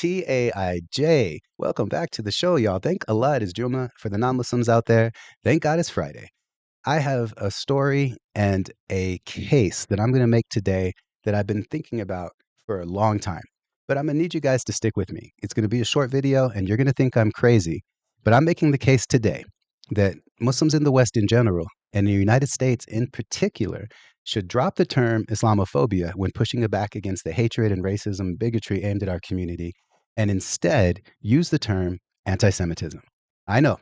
TAIJ. Welcome back to the show, y'all. Thank Allah it is Juma for the non-Muslims out there. Thank God it's Friday. I have a story and a case that I'm going to make today that I've been thinking about for a long time. But I'm going to need you guys to stick with me. It's going to be a short video and you're going to think I'm crazy. But I'm making the case today that Muslims in the West in general and the United States in particular should drop the term Islamophobia when pushing back against the hatred and racism and bigotry aimed at our community and instead use the term anti-Semitism. I know,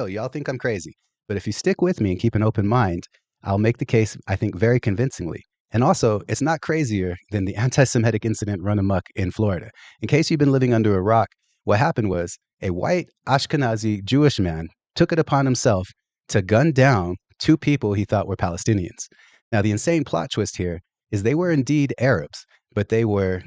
y'all think I'm crazy. But if you stick with me and keep an open mind, I'll make the case, I think, very convincingly. And also, it's not crazier than the anti Semitic incident run amok in Florida. In case you've been living under a rock, what happened was a white Ashkenazi Jewish man took it upon himself to gun down two people he thought were Palestinians. Now, the insane plot twist here is they were indeed Arabs, but they were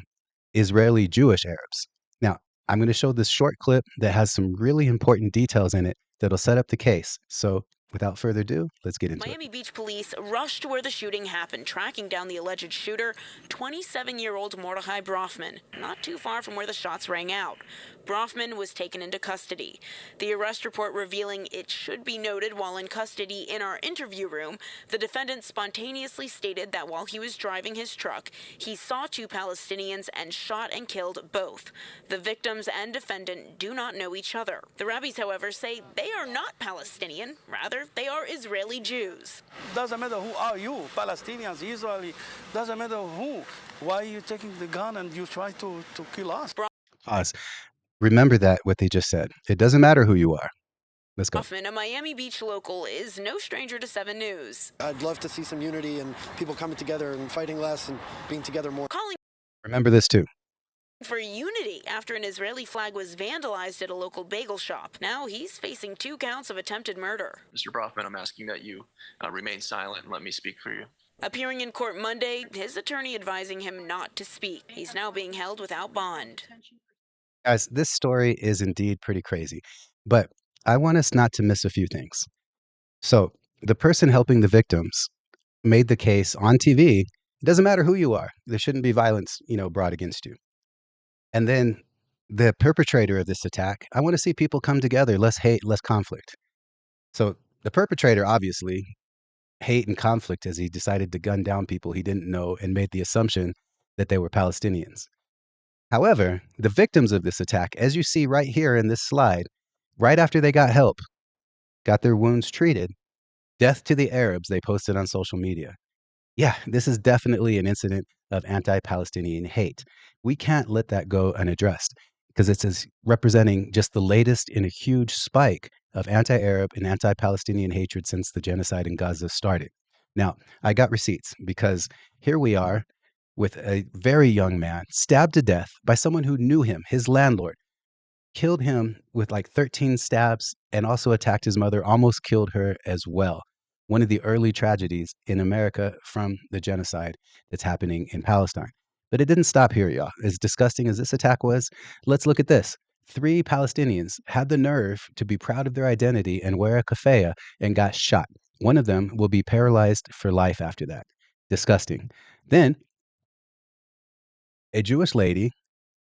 Israeli Jewish Arabs. Now, I'm going to show this short clip that has some really important details in it that'll set up the case. So without further ado, let's get into Miami Beach police rushed to where the shooting happened, tracking down the alleged shooter, 27-year-old Mordechai Brofman, not too far from where the shots rang out. Brofman was taken into custody. The arrest report revealing, it should be noted while in custody in our interview room, the defendant spontaneously stated that while he was driving his truck, he saw two Palestinians and shot and killed both. The victims and defendant do not know each other. The rabbis, however, say they are not Palestinian. Rather, they are Israeli Jews. Doesn't matter who are you, Palestinians, Israeli, doesn't matter who. Why are you taking the gun and you try to kill us? Pause. Remember that, what they just said. It doesn't matter who you are. Let's go. Brofman, a Miami Beach local, is no stranger to 7 News. I'd love to see some unity and people coming together and fighting less and being together more. Calling Remember this too. for unity after an Israeli flag was vandalized at a local bagel shop. Now he's facing 2 counts of attempted murder. Mr. Brofman, I'm asking that you remain silent and let me speak for you. Appearing in court Monday, his attorney advising him not to speak. He's now being held without bond. Guys, this story is indeed pretty crazy, but I want us not to miss a few things. So the person helping the victims made the case on TV. It doesn't matter who you are. There shouldn't be violence, brought against you. And then the perpetrator of this attack, I want to see people come together, less hate, less conflict. So the perpetrator, obviously, hate and conflict as he decided to gun down people he didn't know and made the assumption that they were Palestinians. However, the victims of this attack, as you see right here in this slide, right after they got help, got their wounds treated, death to the Arabs, they posted on social media. Yeah, this is definitely an incident of anti-Palestinian hate. We can't let that go unaddressed because it's representing just the latest in a huge spike of anti-Arab and anti-Palestinian hatred since the genocide in Gaza started. Now, I got receipts because here we are with a very young man stabbed to death by someone who knew him, his landlord, killed him with like 13 stabs and also attacked his mother, almost killed her as well. One of the early tragedies in America from the genocide that's happening in Palestine. But it didn't stop here, y'all. As disgusting as this attack was, let's look at this. 3 Palestinians had the nerve to be proud of their identity and wear a keffiyeh and got shot. One of them will be paralyzed for life after that. Disgusting. Then, a Jewish lady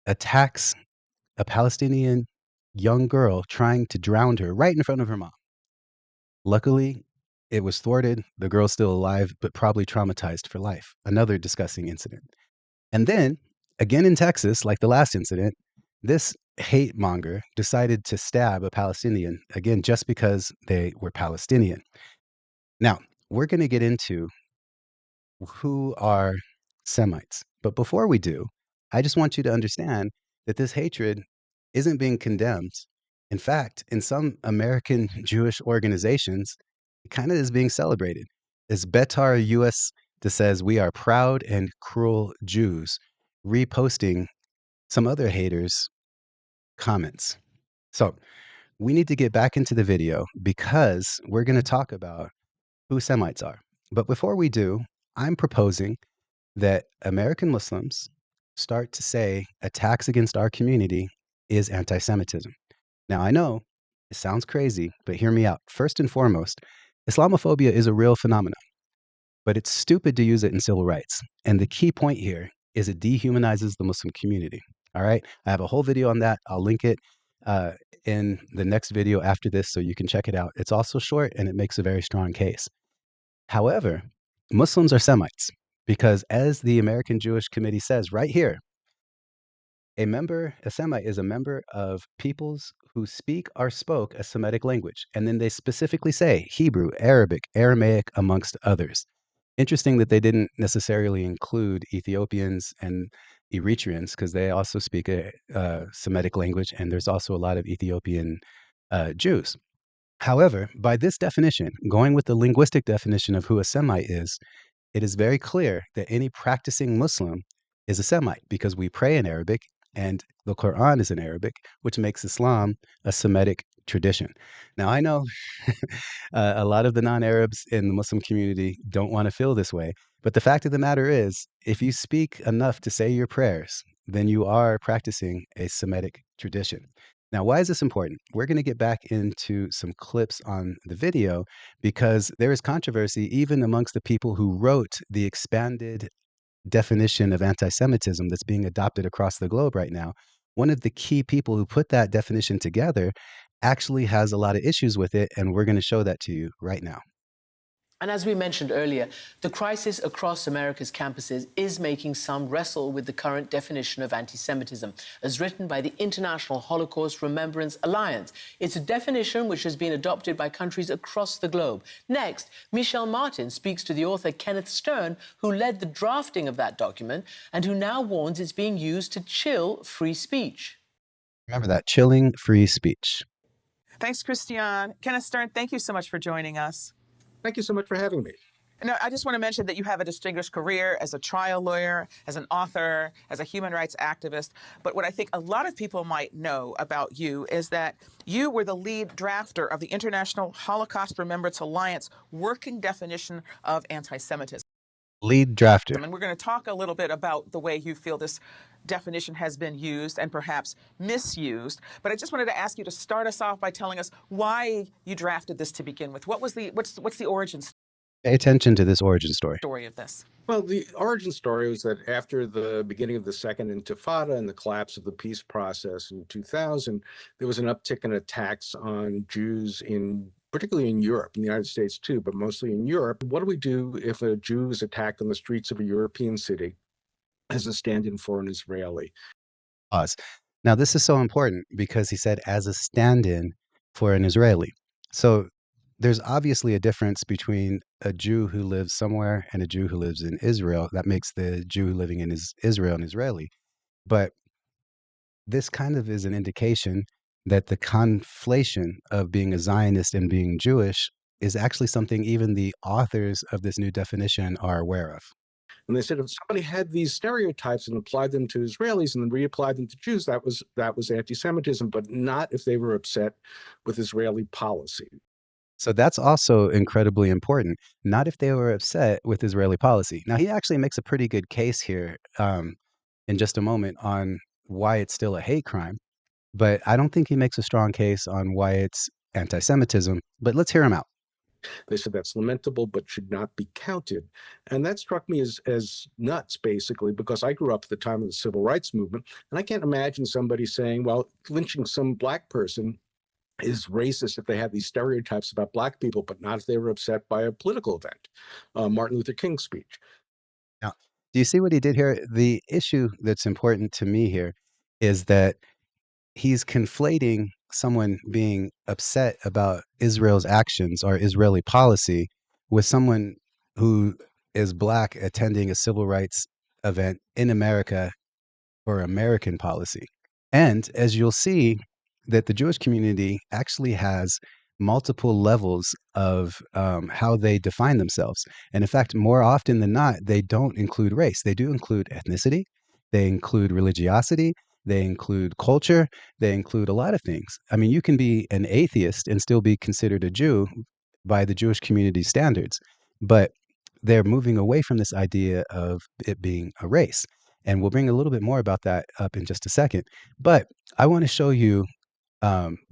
attacks a Palestinian young girl trying to drown her right in front of her mom. Luckily, it was thwarted. The girl's still alive, but probably traumatized for life. Another disgusting incident. And then, again in Texas, like the last incident, this hate monger decided to stab a Palestinian, again, just because they were Palestinian. Now, we're going to get into who are Semites. But before we do, I just want you to understand that this hatred isn't being condemned. In fact, in some American Jewish organizations, it kind of is being celebrated. As Betar US that says, "We are proud and cruel Jews," reposting some other haters' comments. So we need to get back into the video because we're going to talk about who Semites are. But before we do, I'm proposing that American Muslims start to say attacks against our community is anti-Semitism. Now, I know it sounds crazy, but hear me out. First and foremost, Islamophobia is a real phenomenon, but it's stupid to use it in civil rights. And the key point here is it dehumanizes the Muslim community. All right. I have a whole video on that. I'll link it uh, in the next video after this so you can check it out. It's also short and it makes a very strong case. However, Muslims are Semites because, as the American Jewish Committee says right here, a Semite is a member of peoples who speak or spoke a Semitic language. And then they specifically say Hebrew, Arabic, Aramaic, amongst others. Interesting that they didn't necessarily include Ethiopians and Eritreans because they also speak a Semitic language, and there's also a lot of Ethiopian Jews. However, by this definition, going with the linguistic definition of who a Semite is, it is very clear that any practicing Muslim is a Semite because we pray in Arabic and the Quran is in Arabic, which makes Islam a Semitic tradition. Now, I know a lot of the non Arabs in the Muslim community don't want to feel this way, but the fact of the matter is, if you speak enough to say your prayers, then you are practicing a Semitic tradition. Now, why is this important? We're going to get back into some clips on the video because there is controversy even amongst the people who wrote the expanded definition of anti Semitism that's being adopted across the globe right now. One of the key people who put that definition together actually has a lot of issues with it, and we're going to show that to you right now. And as we mentioned earlier, the crisis across America's campuses is making some wrestle with the current definition of anti-Semitism, as written by the International Holocaust Remembrance Alliance. It's a definition which has been adopted by countries across the globe. Next, Michelle Martin speaks to the author Kenneth Stern, who led the drafting of that document and who now warns it's being used to chill free speech. Remember that, chilling free speech. Thanks, Christian. Kenneth Stern, thank you so much for joining us. Thank you so much for having me. Now, I just want to mention that you have a distinguished career as a trial lawyer, as an author, as a human rights activist. But what I think a lot of people might know about you is that you were the lead drafter of the International Holocaust Remembrance Alliance working definition of anti-Semitism. Lead drafter. And we're going to talk a little bit about the way you feel this definition has been used and perhaps misused. But I just wanted to ask you to start us off by telling us why you drafted this to begin with. What's the origin Pay attention to this origin story of this? Well, the origin story was that after the beginning of the Second Intifada and the collapse of the peace process in 2000, there was an uptick in attacks on Jews particularly in Europe, in the United States too, but mostly in Europe. What do we do if a Jew is attacked on the streets of a European city as a stand-in for an Israeli? Pause. Now, this is so important because he said as a stand-in for an Israeli. So there's obviously a difference between a Jew who lives somewhere and a Jew who lives in Israel. That makes the Jew living in Israel an Israeli. But this kind of is an indication that the conflation of being a Zionist and being Jewish is actually something even the authors of this new definition are aware of. And they said if somebody had these stereotypes and applied them to Israelis and then reapplied them to Jews, that was anti-Semitism, but not if they were upset with Israeli policy. So that's also incredibly important. Not if they were upset with Israeli policy. Now, he actually makes a pretty good case here in just a moment on why it's still a hate crime. But I don't think he makes a strong case on why it's anti-Semitism. But let's hear him out. They said that's lamentable, but should not be counted. And that struck me as nuts, basically, because I grew up at the time of the civil rights movement. And I can't imagine somebody saying, well, lynching some black person is racist if they have these stereotypes about black people, but not if they were upset by a political event. Martin Luther King's speech. Now, do you see what he did here? The issue that's important to me here is that he's conflating someone being upset about Israel's actions or Israeli policy with someone who is black attending a civil rights event in America for American policy. And as you'll see, that the Jewish community actually has multiple levels of how they define themselves. And in fact, more often than not, they don't include race. They do include ethnicity, they include religiosity, they include culture, they include a lot of things. I mean, you can be an atheist and still be considered a Jew by the Jewish community standards, but they're moving away from this idea of it being a race. And we'll bring a little bit more about that up in just a second. But I want to show you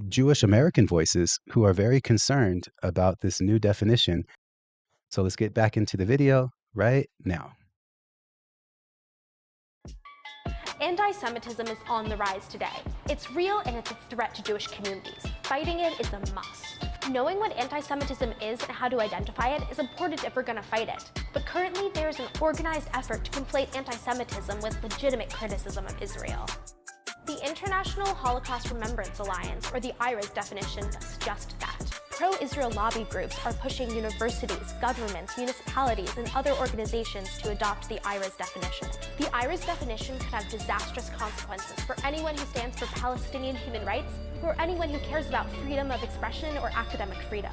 Jewish American voices who are very concerned about this new definition. So let's get back into the video right now. Anti-Semitism is on the rise today. It's real and it's a threat to Jewish communities. Fighting it is a must. Knowing what anti-Semitism is and how to identify it is important if we're going to fight it. But currently, there is an organized effort to conflate anti-Semitism with legitimate criticism of Israel. The International Holocaust Remembrance Alliance, or the IRA's definition, does just that. Pro-Israel lobby groups are pushing universities, governments, municipalities, and other organizations to adopt the IRA's definition. The IRA's definition could have disastrous consequences for anyone who stands for Palestinian human rights or anyone who cares about freedom of expression or academic freedom.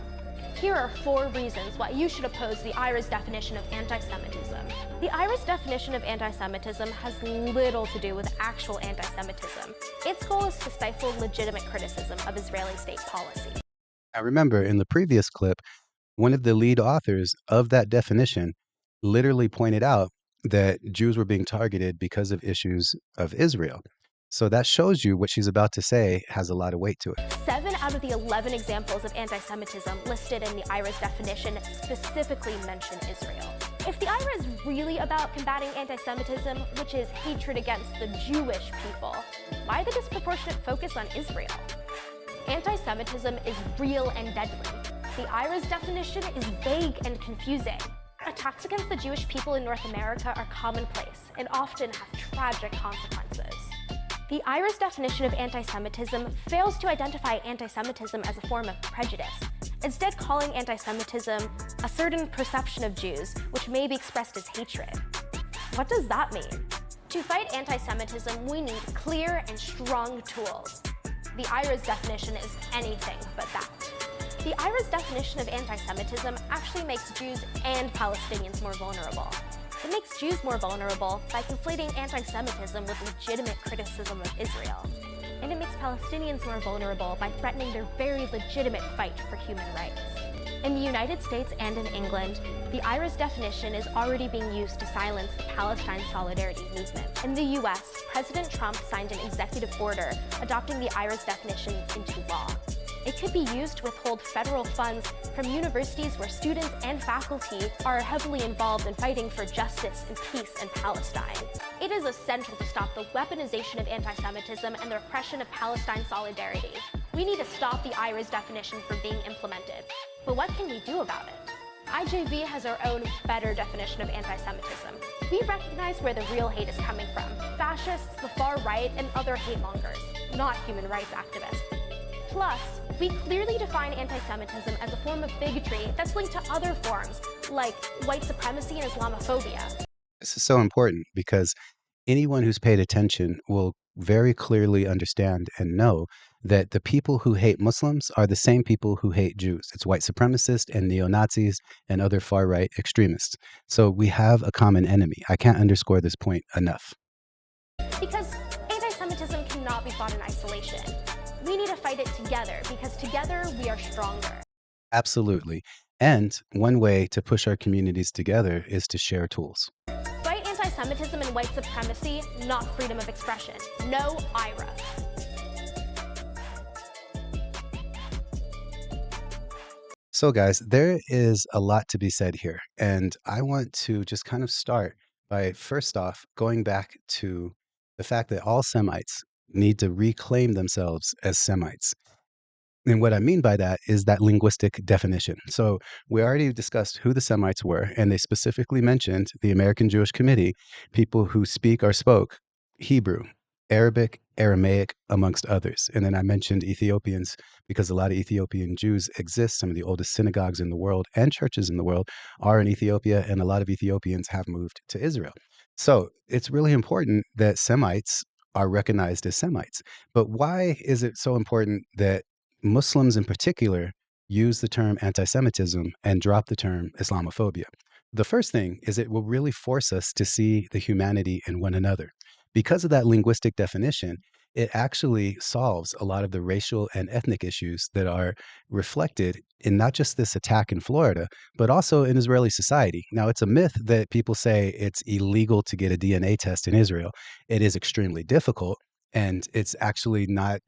Here are 4 reasons why you should oppose the IRA's definition of anti-Semitism. The IRA's definition of anti-Semitism has little to do with actual anti-Semitism. Its goal is to stifle legitimate criticism of Israeli state policy. Now, remember, in the previous clip, one of the lead authors of that definition literally pointed out that Jews were being targeted because of issues of Israel. So that shows you what she's about to say has a lot of weight to it. 7 out of the 11 examples of anti-Semitism listed in the IRA's definition specifically mention Israel. If the IRA is really about combating anti-Semitism, which is hatred against the Jewish people, why the disproportionate focus on Israel? Anti-Semitism is real and deadly. The IRA's definition is vague and confusing. Attacks against the Jewish people in North America are commonplace and often have tragic consequences. The IRA's definition of anti-Semitism fails to identify anti-Semitism as a form of prejudice, instead calling anti-Semitism a certain perception of Jews which may be expressed as hatred. What does that mean? To fight anti-Semitism, we need clear and strong tools. The IRA's definition is anything but that. The IRA's definition of anti-Semitism actually makes Jews and Palestinians more vulnerable. It makes Jews more vulnerable by conflating anti-Semitism with legitimate criticism of Israel. And it makes Palestinians more vulnerable by threatening their very legitimate fight for human rights. In the United States and in England, the IRA's definition is already being used to silence the Palestine Solidarity movement. In the US, President Trump signed an executive order adopting the IRA's definition into law. It could be used to withhold federal funds from universities where students and faculty are heavily involved in fighting for justice and peace in Palestine. It is essential to stop the weaponization of anti-Semitism and the repression of Palestine solidarity. We need to stop the IRA's definition from being implemented. But what can we do about it? IJV has our own better definition of anti-Semitism. We recognize where the real hate is coming from: fascists, the far right, and other hate mongers, not human rights activists. Plus, we clearly define anti-Semitism as a form of bigotry that's linked to other forms, like white supremacy and Islamophobia. This is so important because anyone who's paid attention will very clearly understand and know that the people who hate Muslims are the same people who hate Jews. It's white supremacists and neo-Nazis and other far-right extremists. So we have a common enemy. I can't underscore this point enough. Because anti-Semitism cannot be fought in isolation. We need to fight it together, because together we are stronger. Absolutely. And one way to push our communities together is to share tools. Fight anti-Semitism and white supremacy, not freedom of expression. No IRA. So guys, there is a lot to be said here. And I want to just kind of start by first off going back to the fact that all Semites need to reclaim themselves as Semites. And what I mean by that is that linguistic definition. So we already discussed who the Semites were, and they specifically mentioned the American Jewish Committee, people who speak or spoke Hebrew, Arabic, Aramaic, amongst others. And then I mentioned Ethiopians because a lot of Ethiopian Jews exist. Some of the oldest synagogues in the world and churches in the world are in Ethiopia, and a lot of Ethiopians have moved to Israel. So it's really important that Semites are recognized as Semites. But why is it so important that Muslims in particular use the term anti-Semitism and drop the term Islamophobia? The first thing is it will really force us to see the humanity in one another. Because of that linguistic definition, it actually solves a lot of the racial and ethnic issues that are reflected in not just this attack in Florida, but also in Israeli society. Now, it's a myth that people say it's illegal to get a DNA test in Israel. It is extremely difficult, and it's actually not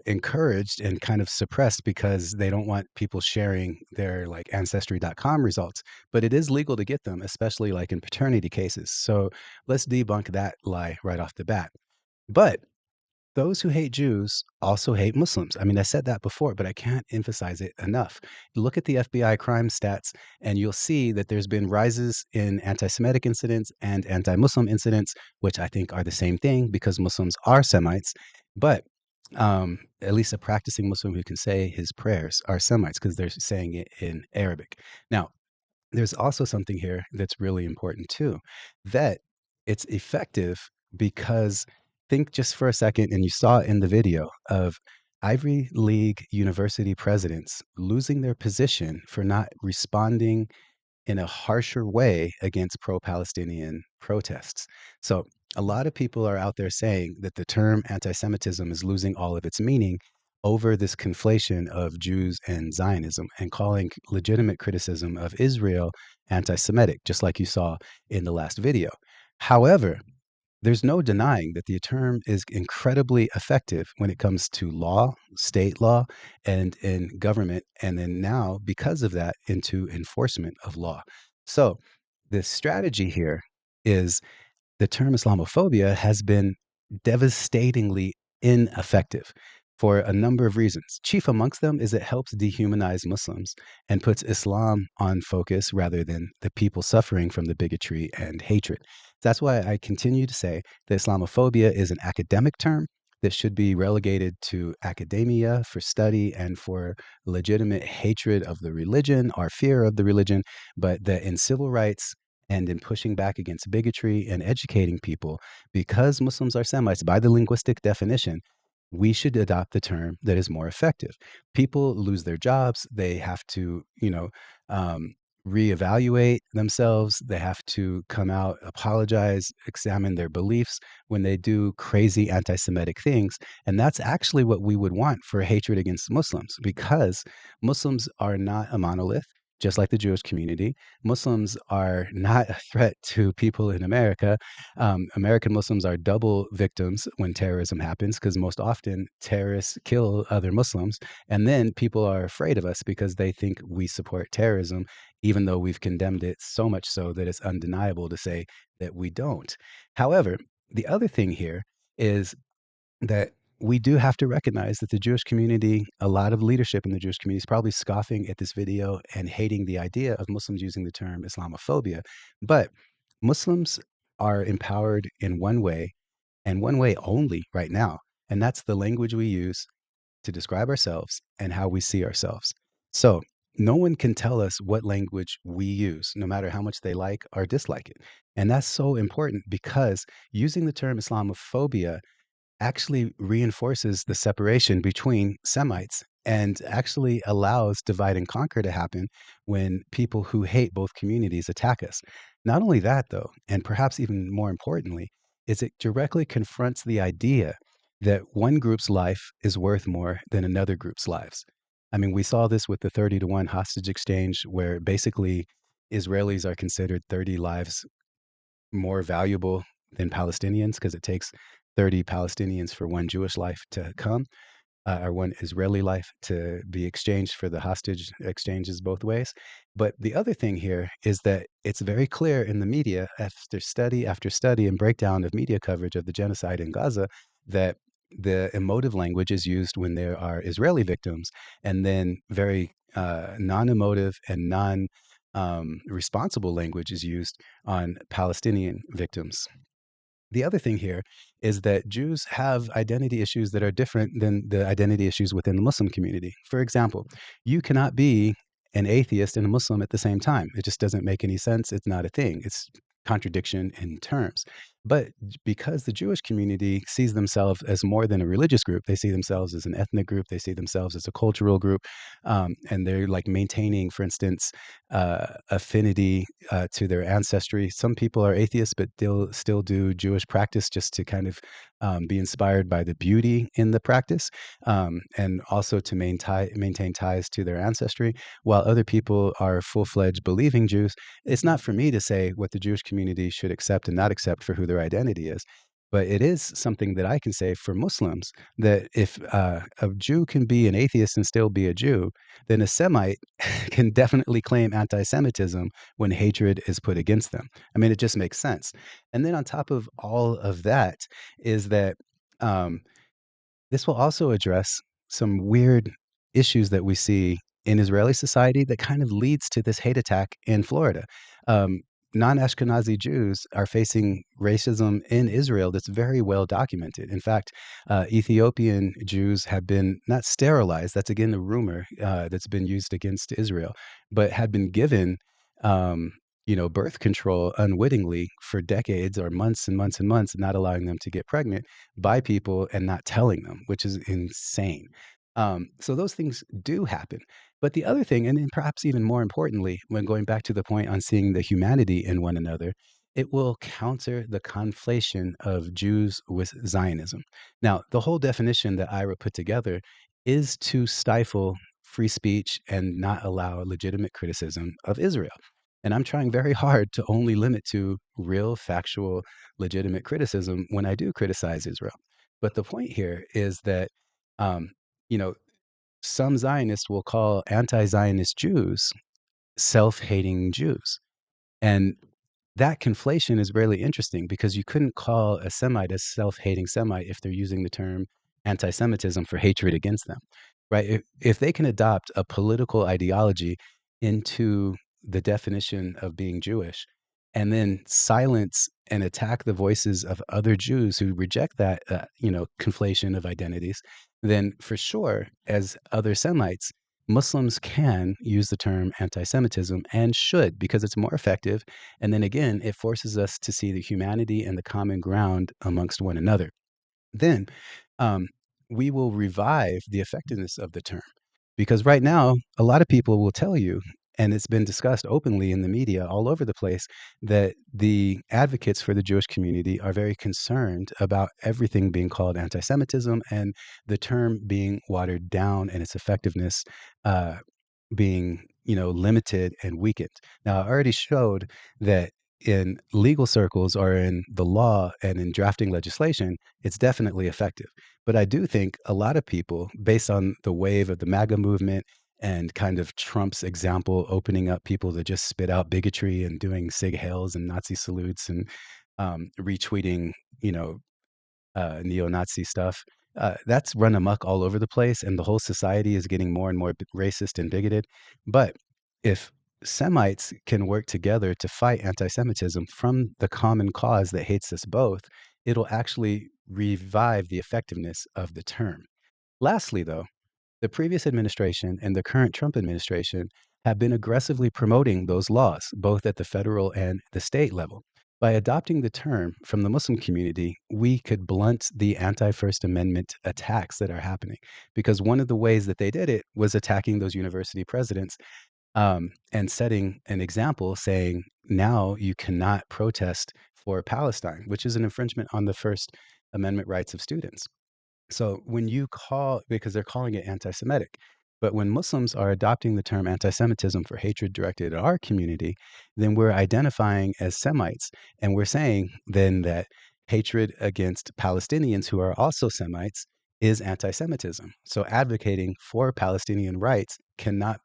encouraged and kind of suppressed because they don't want people sharing their like ancestry.com results. But it is legal to get them, especially like in paternity cases. So let's debunk that lie right off the bat. But those who hate Jews also hate Muslims. I mean, I said that before, but I can't emphasize it enough. Look at the FBI crime stats, and you'll see that there's been rises in anti Semitic incidents and anti Muslim incidents, which I think are the same thing because Muslims are Semites. But at least a practicing Muslim who can say his prayers are Semites because they're saying it in Arabic. Now, there's also something here that's really important too, that it's effective because think just for a second, and you saw it in the video of Ivy League university presidents losing their position for not responding in a harsher way against pro-Palestinian protests. So a lot of people are out there saying that the term anti-Semitism is losing all of its meaning over this conflation of Jews and Zionism and calling legitimate criticism of Israel anti-Semitic, just like you saw in the last video. However, there's no denying that the term is incredibly effective when it comes to law, state law, and in government. And then now, because of that, into enforcement of law. So the strategy here is the term Islamophobia has been devastatingly ineffective for a number of reasons. Chief amongst them is it helps dehumanize Muslims and puts Islam on focus rather than the people suffering from the bigotry and hatred. That's why I continue to say that Islamophobia is an academic term that should be relegated to academia for study and for legitimate hatred of the religion or fear of the religion, but that in civil rights and in pushing back against bigotry and educating people, because Muslims are Semites by the linguistic definition, we should adopt the term that is more effective. People lose their jobs. They have to, reevaluate themselves. They have to come out, apologize, examine their beliefs when they do crazy anti Semitic things. And that's actually what we would want for hatred against Muslims, because Muslims are not a monolith. Just like the Jewish community, Muslims are not a threat to people in America. American Muslims are double victims when terrorism happens because most often terrorists kill other Muslims. And then people are afraid of us because they think we support terrorism, even though we've condemned it so much so that it's undeniable to say that we don't. However, the other thing here is that we do have to recognize that the Jewish community, a lot of leadership in the Jewish community is probably scoffing at this video and hating the idea of Muslims using the term Islamophobia. But Muslims are empowered in one way and one way only right now. And that's the language we use to describe ourselves and how we see ourselves. So no one can tell us what language we use, no matter how much they like or dislike it. And that's so important because using the term Islamophobia actually reinforces the separation between Semites and actually allows divide and conquer to happen when people who hate both communities attack us. Not only that, though, and perhaps even more importantly, is it directly confronts the idea that one group's life is worth more than another group's lives. I mean, we saw this with the 30-to-1 hostage exchange, where basically Israelis are considered 30 lives more valuable than Palestinians because it takes 30 Palestinians for one Jewish life to come, or one Israeli life to be exchanged for the hostage exchanges both ways. But the other thing here is that it's very clear in the media, after study and breakdown of media coverage of the genocide in Gaza, that the emotive language is used when there are Israeli victims, and then very non-emotive and responsible language is used on Palestinian victims. The other thing here is that Jews have identity issues that are different than the identity issues within the Muslim community. For example, you cannot be an atheist and a Muslim at the same time. It just doesn't make any sense. It's not a thing. It's contradiction in terms. But because the Jewish community sees themselves as more than a religious group, they see themselves as an ethnic group, they see themselves as a cultural group, and they're like maintaining, for instance, affinity to their ancestry. Some people are atheists, but they'll still do Jewish practice just to kind of be inspired by the beauty in the practice, and also to maintain ties to their ancestry, while other people are full-fledged believing Jews. It's not for me to say what the Jewish community should accept and not accept for who their identity is. But it is something that I can say for Muslims that if a Jew can be an atheist and still be a Jew, then a Semite can definitely claim anti Semitism when hatred is put against them. I mean, it just makes sense. And then on top of all of that is that um, this will also address some weird issues that we see in Israeli society that kind of leads to this hate attack in Florida. Um, Non-Ashkenazi Jews are facing racism in Israel that's very well documented. In fact, Ethiopian Jews have been not sterilized. That's again the rumor that's been used against Israel, but had been given, um, birth control unwittingly for decades or months and months and months, not allowing them to get pregnant by people and not telling them, which is insane. So those things do happen. But the other thing, and then perhaps even more importantly, when going back to the point on seeing the humanity in one another, it will counter the conflation of Jews with Zionism. Now, the whole definition that Ira put together is to stifle free speech and not allow legitimate criticism of Israel. And I'm trying very hard to only limit to real, factual, legitimate criticism when I do criticize Israel. But the point here is that, um, you know, some Zionists will call anti Zionist Jews self hating Jews. And that conflation is really interesting because you couldn't call a Semite a self hating Semite if they're using the term anti Semitism for hatred against them, right? If they can adopt a political ideology into the definition of being Jewish and then silence and attack the voices of other Jews who reject that, conflation of identities, then for sure, as other Semites, Muslims can use the term anti Semitism and should because it's more effective. And then again, it forces us to see the humanity and the common ground amongst one another. Then um, we will revive the effectiveness of the term. Because right now, a lot of people will tell you, and it's been discussed openly in the media all over the place, that the advocates for the Jewish community are very concerned about everything being called anti Semitism and the term being watered down and its effectiveness uh, being limited and weakened. Now, I already showed that in legal circles or in the law and in drafting legislation, it's definitely effective. But I do think a lot of people, based on the wave of the MAGA movement and kind of Trump's example, opening up people to just spit out bigotry and doing Sig Heils and Nazi salutes and retweeting, you know, neo-Nazi stuff. That's run amok all over the place, and the whole society is getting more and more racist and bigoted. But if Semites can work together to fight anti-Semitism from the common cause that hates us both, it'll actually revive the effectiveness of the term. Lastly, though, the previous administration and the current Trump administration have been aggressively promoting those laws, both at the federal and the state level. By adopting the term from the Muslim community, we could blunt the anti First Amendment attacks that are happening. Because one of the ways that they did it was attacking those university presidents and setting an example saying, now you cannot protest for Palestine, which is an infringement on the First Amendment rights of students. So when you call, because they're calling it anti Semitic, but when Muslims are adopting the term anti Semitism for hatred directed at our community, then we're identifying as Semites. And we're saying then that hatred against Palestinians who are also Semites is anti Semitism. So advocating for Palestinian rights cannot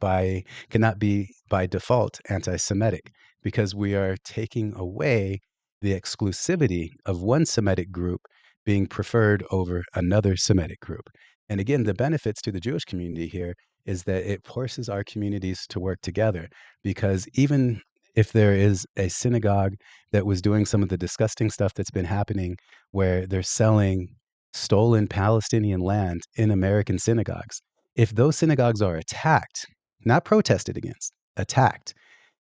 be by default anti Semitic because we are taking away the exclusivity of one Semitic group being preferred over another Semitic group. And again, the benefits to the Jewish community here is that it forces our communities to work together because even if there is a synagogue that was doing some of the disgusting stuff that's been happening where they're selling stolen Palestinian land in American synagogues, if those synagogues are attacked, not protested against, attacked,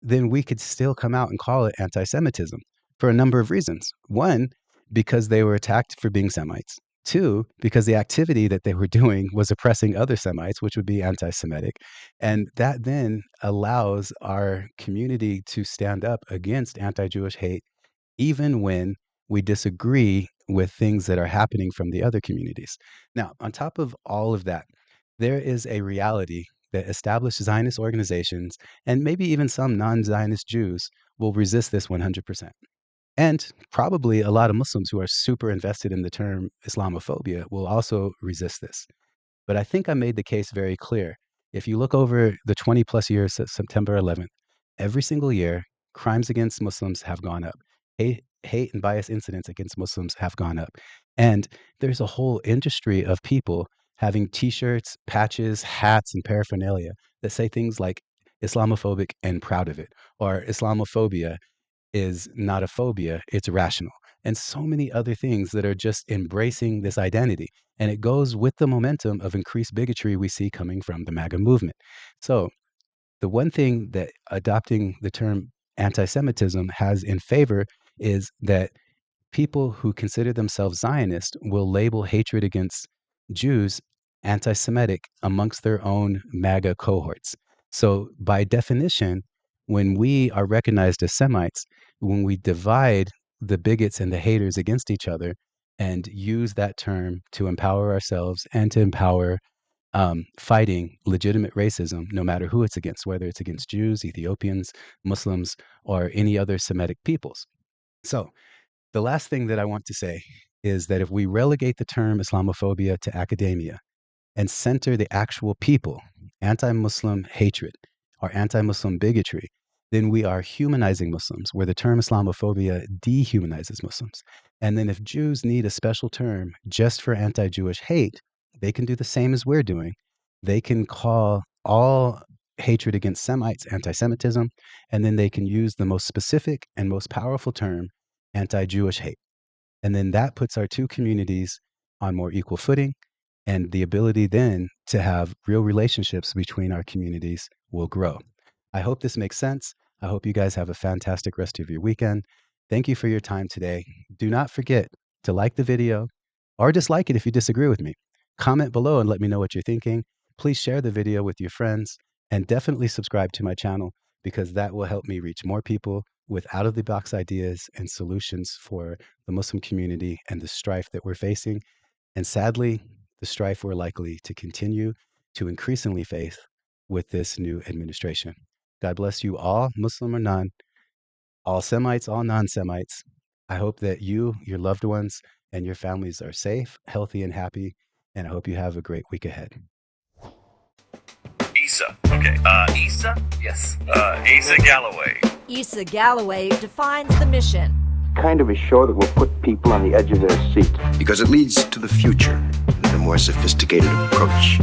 then we could still come out and call it anti Semitism for a number of reasons. One, because they were attacked for being Semites. Two, because the activity that they were doing was oppressing other Semites, which would be anti Semitic. And that then allows our community to stand up against anti Jewish hate, even when we disagree with things that are happening from the other communities. Now, on top of all of that, there is a reality that established Zionist organizations and maybe even some non Zionist Jews will resist this 100%. And probably a lot of Muslims who are super invested in the term Islamophobia will also resist this. But I think I made the case very clear. If you look over the 20 plus years since September 11th, every single year, crimes against Muslims have gone up. Hate and bias incidents against Muslims have gone up. And there's a whole industry of people having t-shirts, patches, hats, and paraphernalia that say things like Islamophobic and proud of it, or Islamophobia is not a phobia, it's rational. And so many other things that are just embracing this identity. And it goes with the momentum of increased bigotry we see coming from the MAGA movement. So, the one thing that adopting the term anti Semitism has in favor is that people who consider themselves Zionist will label hatred against Jews anti Semitic amongst their own MAGA cohorts. So, by definition, when we are recognized as Semites, when we divide the bigots and the haters against each other and use that term to empower ourselves and to empower fighting legitimate racism, no matter who it's against, whether it's against Jews, Ethiopians, Muslims, or any other Semitic peoples. So, the last thing that I want to say is that if we relegate the term Islamophobia to academia and center the actual people, anti-Muslim hatred or anti-Muslim bigotry, then we are humanizing Muslims, where the term Islamophobia dehumanizes Muslims. And then if Jews need a special term just for anti-Jewish hate, they can do the same as we're doing. They can call all hatred against Semites anti-Semitism, and then they can use the most specific and most powerful term, anti-Jewish hate. And then that puts our two communities on more equal footing, and the ability then to have real relationships between our communities will grow. I hope this makes sense. I hope you guys have a fantastic rest of your weekend. Thank you for your time today. Do not forget to like the video or dislike it if you disagree with me. Comment below and let me know what you're thinking. Please share the video with your friends and definitely subscribe to my channel because that will help me reach more people with out-of-the-box ideas and solutions for the Muslim community and the strife that we're facing. And sadly, the strife we're likely to continue to increasingly face with this new administration. God bless you all, Muslim or non, all Semites, all non-Semites. I hope that you, your loved ones, and your families are safe, healthy, and happy. And I hope you have a great week ahead. Issa. Okay. Issa? Yes. Issa Galloway. Issa Galloway defines the mission. Kind of a show that will put people on the edge of their seat. Because it leads to the future with a more sophisticated approach.